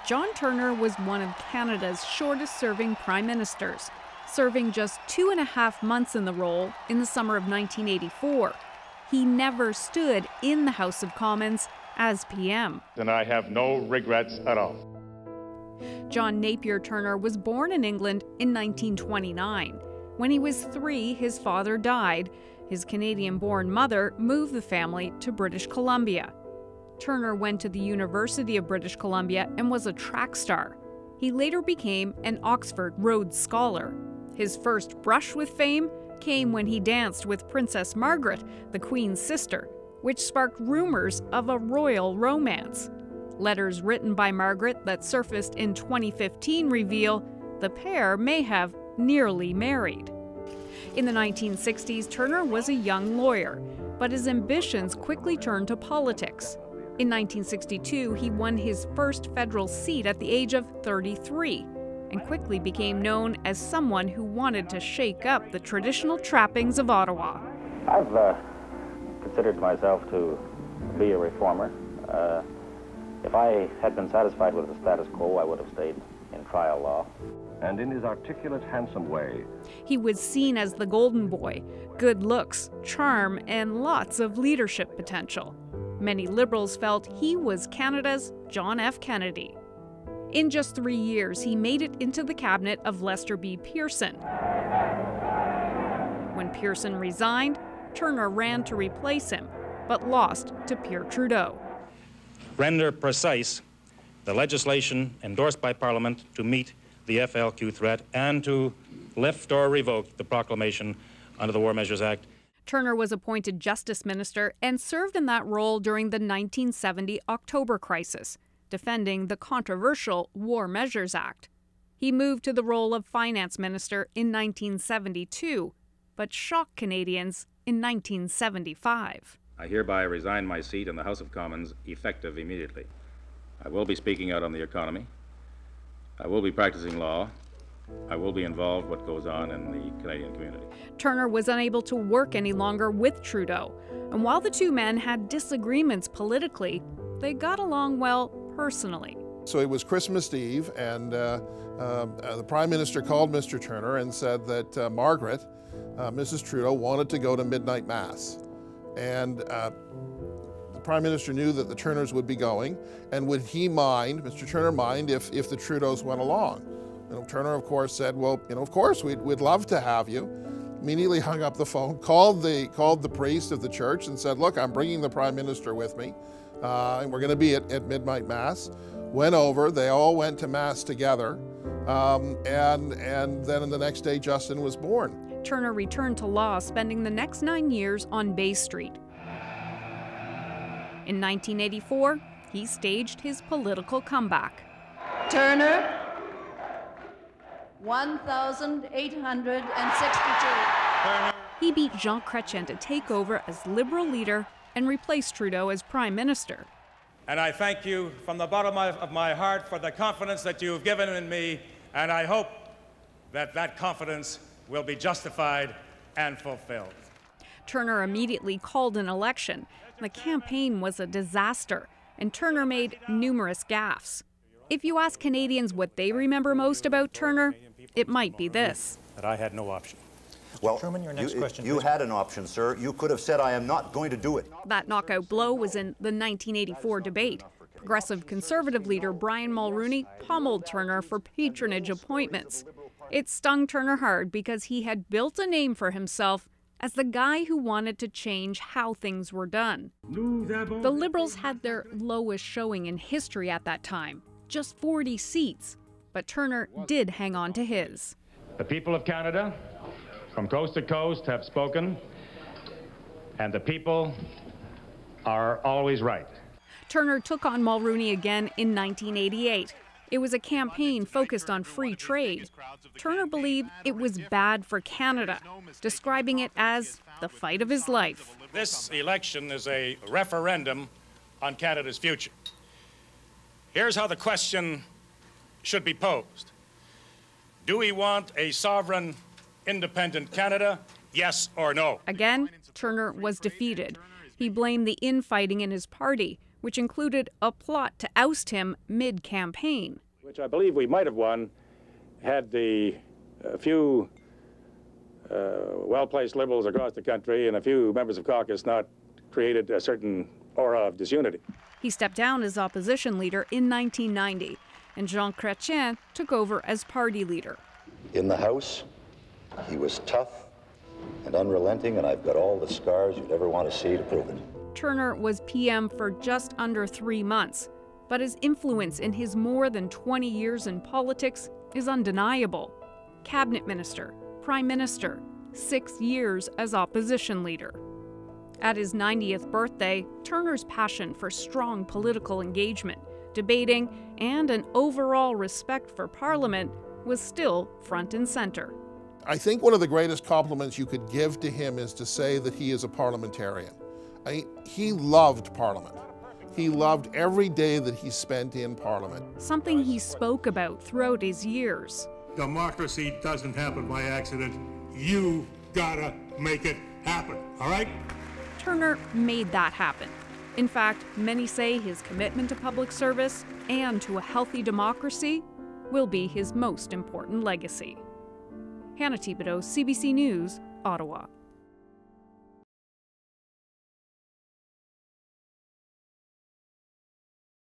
John Turner was one of Canada's shortest-serving prime ministers, serving just 2.5 months in the role in the summer of 1984. He never stood in the House of Commons as PM. And I have no regrets at all. John Napier Turner was born in England in 1929. When he was 3, his father died. His Canadian-born mother moved the family to British Columbia. Turner went to the University of British Columbia and was a track star. He later became an Oxford Rhodes Scholar. His first brush with fame came when he danced with Princess Margaret, the Queen's sister, which sparked rumors of a royal romance. Letters written by Margaret that surfaced in 2015 reveal the pair may have nearly married. In the 1960s, Turner was a young lawyer, but his ambitions quickly turned to politics. In 1962, he won his first federal seat at the age of 33 and quickly became known as someone who wanted to shake up the traditional trappings of Ottawa. I've considered myself to be a reformer. If I had been satisfied with the status quo, I would have stayed in trial law. And in his articulate, handsome way, he was seen as the golden boy, good looks, charm, and lots of leadership potential. Many Liberals felt he was Canada's John F. Kennedy. In just 3 years, he made it into the cabinet of Lester B. Pearson. When Pearson resigned, Turner ran to replace him, but lost to Pierre Trudeau. Render precise the legislation endorsed by Parliament to meet the FLQ threat and to lift or revoke the proclamation under the War Measures Act. Turner was appointed Justice Minister and served in that role during the 1970 October crisis, defending the controversial War Measures Act. He moved to the role of Finance Minister in 1972, but shocked Canadians in 1975. I hereby resign my seat in the House of Commons, effective immediately. I will be speaking out on the economy. I will be practicing law. I will be involved in what goes on in the Canadian community. Turner was unable to work any longer with Trudeau, and while the two men had disagreements politically, they got along well personally. So it was Christmas Eve, and the Prime Minister called Mr. Turner and said that Margaret, Mrs. Trudeau, wanted to go to midnight mass. And the Prime Minister knew that the Turners would be going, and would he mind, Mr. Turner mind, if the Trudeaus went along? Turner, of course, said, well, of course, we'd love to have you. Immediately hung up the phone, called the priest of the church and said, look, I'm bringing the Prime Minister with me, and we're going to be at midnight mass. Went over, they all went to mass together, and then the next day, Justin was born. Turner returned to law, spending the next 9 years on Bay Street. In 1984, he staged his political comeback. Turner, 1,862. He beat Jean Chrétien to take over as Liberal leader and replace Trudeau as Prime Minister. And I thank you from the bottom of my heart for the confidence that you have given in me, and I hope that that confidence will be justified and fulfilled. Turner immediately called an election. The campaign was a disaster, and Turner made numerous gaffes. If you ask Canadians what they remember most about Turner, it might be this. That I had no option. Well, Truman, your next question, you had an option, sir. You could have said, I am not going to do it. That knockout blow was in the 1984 debate. Progressive Conservative leader Brian Mulroney pummeled Turner for patronage appointments. It stung Turner hard because he had built a name for himself as the guy who wanted to change how things were done. The Liberals had their lowest showing in history at that time, just 40 seats, but Turner did hang on to his. The people of Canada, from coast to coast, have spoken, and the people are always right. Turner took on Mulroney again in 1988. It was a campaign focused on free trade. Turner believed it was bad for Canada, describing it as the fight of his life. This election is a referendum on Canada's future. Here's how the question should be posed. Do we want a sovereign, independent Canada? Yes or no? Again, Turner was defeated. He blamed the infighting in his party, which included a plot to oust him mid-campaign. Which I believe we might have won had the few well-placed liberals across the country and a few members of caucus not created a certain aura of disunity. He stepped down as opposition leader in 1990, and Jean Chrétien took over as party leader. In the House, he was tough and unrelenting, and I've got all the scars you'd ever want to see to prove it. Turner was PM for just under 3 months, but his influence in his more than 20 years in politics is undeniable. Cabinet minister, prime minister, 6 years as opposition leader. At his 90th birthday, Turner's passion for strong political engagement, debating, and an overall respect for Parliament was still front and center. I think one of the greatest compliments you could give to him is to say that he is a parliamentarian. He loved Parliament. He loved every day that he spent in Parliament. Something he spoke about throughout his years. Democracy doesn't happen by accident. You gotta make it happen, all right? Turner made that happen. In fact, many say his commitment to public service and to a healthy democracy will be his most important legacy. Hannah Thibodeau, CBC News, Ottawa.